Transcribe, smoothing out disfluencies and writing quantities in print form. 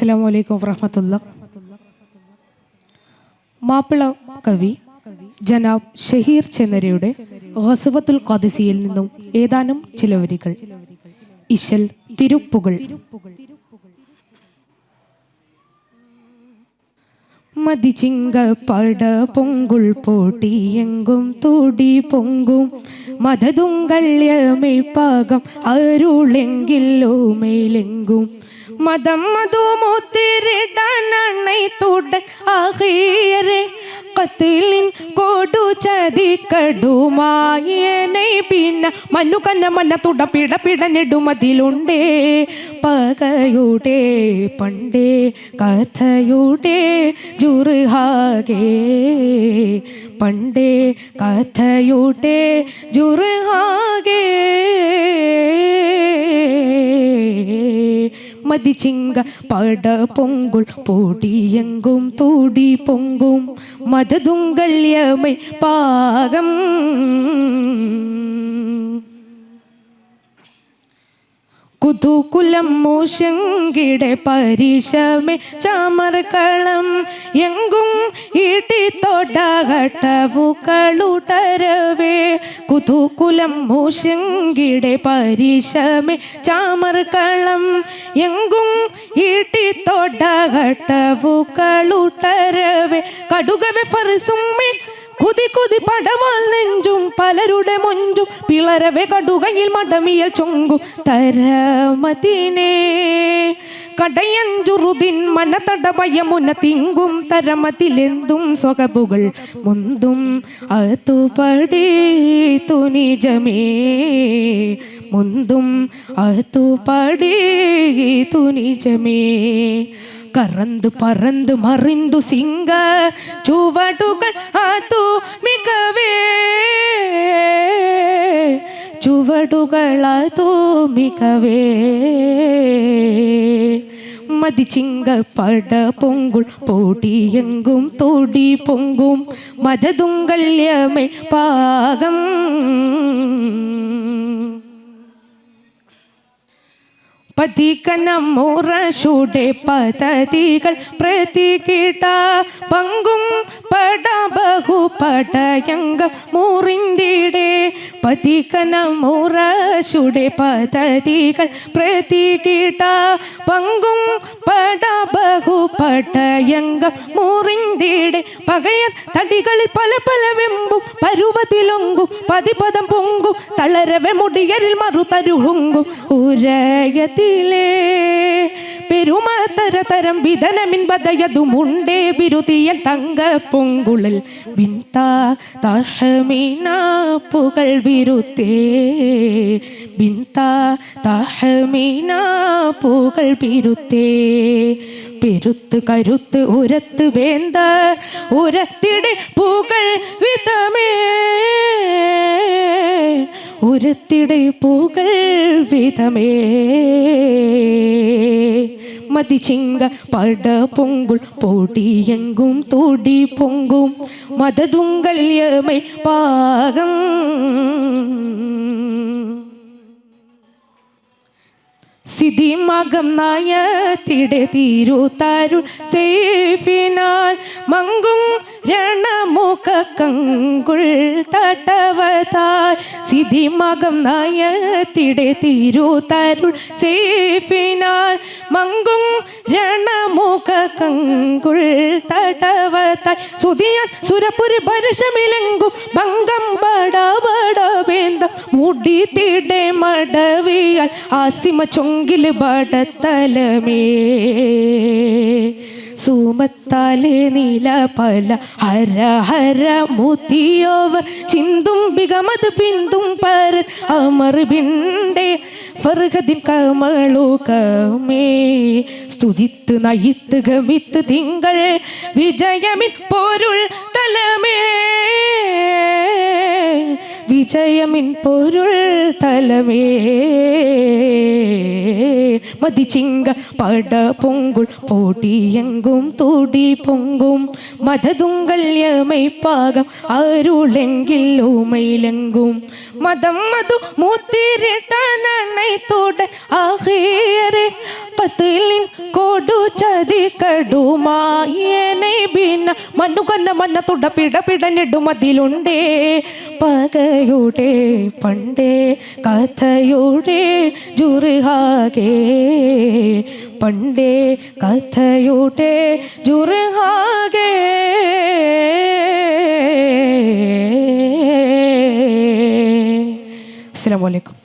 അസ്സലാമു അലൈക്കും വറഹ്മത്തുള്ളാഹി. മാപ്പിള കവി ജനാബ് ഷഹീർ ചെന്നരയുടെ ഗസ്വത്തുൽ ഖാദിസിയിൽ നിന്നും ഏതാനും ചില വരികൾ. ഇശൽ തിരുപ്പുകൾ. മതിച്ചിങ്ക പട പൊങ്കുൾ പോട്ടിയെങ്കും തൂടി പൊങ്കും മതതുങ്കള്യമേപ്പാകം അരുളെങ്കിലോമേലെങ്കും മതം മധുമൂത്തിരിടാനണൈത്തുടൻ ആഹിയരെ കത്തിലിൻ കൊടു ചതിക്കടുമായനെ പിന്നെ മന്നു കന്ന മന്ന തുട പിട പിടനെടുമതിലുണ്ടേ പകയുടെ പണ്ടേ കഥയുടെ ജുർഹാകെ പണ്ടേ കഥയുടെ ജുർഹാകെ മതിച്ചിങ്ക പട പൊങ്കുൾ പൊടിയെങ്കും തൂടി പൊങ്കും മതതുങ്കള്യമൈ പാകം കുതൂകുലം മൂശങ്കിടെ പരിശമേ ചാമർക്കളം എങ്കും ഈട്ടി തൊടകട്ടവുകളുടരവേ കുതൂകുലം മൂശങ്കിടെ പരിശമേ ചാമർക്കളം എങ്കും ഈട്ടി തൊടകട്ടവുകളുടരവേ കടുകവെ ഫർസുമ്മേ കുതി കുതി പടവാൾ നെഞ്ചും പലരുടെ മൊഞ്ചും പിളരവെ കടുകയിൽ മടമിയൽ ചൊങ്കും തരമതിനെ കടയഞ്ചുറുതിൻ മനതടഭയമുന തിങ്കും തരമതിലെന്തും സ്വകബുകൾ മുന്തും അതുപടി തുനിജമേ മുന്തും അതുപടി തുനിജമേ കറന്തു പറന്തു മറിന്തു സിംഗ ചുവടുകൾ അതു മികവേ ചുവടുകൾ അതു മികവേ മതിച്ചിങ്ക പട പൊങ്കുൾ പൊടിയെങ്കും തൊടി പൊങ്കും മതതുങ്കള്യമൈ പാകം പതികനം മുറശുടെ പദ്ധതികൾ പ്രതികിട പങ്കും പട ബഹുപടയങ്കം മുറിന്തിടെ പതികനം മുറശുടെ പദ്ധതികൾ പ്രതികിട പങ്കും പട ബഹുപടയങ്കം മുറിന്തിടെ പകയർ തടികളിൽ പല പല വെമ്പും പരുവത്തിലൊങ്കും പതിപദം പൊങ്കും തളരവെ മുടിയരിൽ മറുതരുഹുങ്കും ഉരയത്തി പെരുമാതര തരം വിധനമിൻ ബദയതുമുണ്ടേ ബിരുദിയൽ തങ്ക പൊങ്കുളൽ ബിന്താ തഹമീന പുകൾ വിരുത്തേ ബിന്താ തഹമീന പുകൾ വിരുത്തേ പെരുത്ത് കരുത്ത് ഉരത്ത് വേന്ത ഉരത്തിടെ പൂകൾ വിധമേ ഉരത്തിടെ പൂകൾ വിധമേ മതിച്ചിങ്ക പട പൊങ്കുൾ പൊടിയെങ്കും തൊടി പൊങ്കും മതതുങ്കള്യമൈ പാകം സിദ്ധിമകം നായത്തിടെ തിരുത്താരുൾ സേഫിനാൽ മങ്കും രണമുഖ കങ്കുൾ തട്ടവതാർ സിദ്ധിമകം നായത്തിടെ തിരുത്താരുൾ സേഫിനാൽ മങ്കും രണമുഖ കങ്കുൾ തട്ടവതാർ സുതിയാൻ സുരപുരി പരശമിലെങ്കും ഭംഗം ബടബടബേന്ദം മുടി തിടെ മടവിയാൽ ആസിമ ചൊങ്കില് ബടത്തലമേ സുമത്താലെ നീല പല ഹര ഹര മുത്തിയോവർ ചിന്തും ബിഗമത് പിന്തും പരൻ അമർ ബിണ്ടേ ഫർഹദിൻ കമളുകമേ സ്തുതിത്ത് നയിത്ത് ഗമിത്ത് തിങ്കൾ വിജയമിൻ പൊരുൾ തലമേ വിജയമിൻ പൊരുൾ തലമേ മതിച്ചിങ്ക പട പൊങ്കുൾ പൊടിയെങ്കും തൊടി പൊങ്കും മതതുങ്കള്യമൈ പാകം അരുളെങ്കിൽ ഓമയിലെങ്കും മതം മധു മൂത്തിരിട്ടാനണൈത്തുടൻ ആഹിയരെ കത്തിലിൻ കൊടു ചതി കടുമായനെ ഭിന്ന മണ്ണുകൊന്ന മന്ന തുട പിട പിടഞ്ഞിടുമതിലുണ്ടേ പകയുടെ പണ്ടേ കഥയുടെ ജുർഹാകെ പണ്ടേ കഥയുടെ ജുർഹാകെ അസ്സലാമു അലൈക്കും.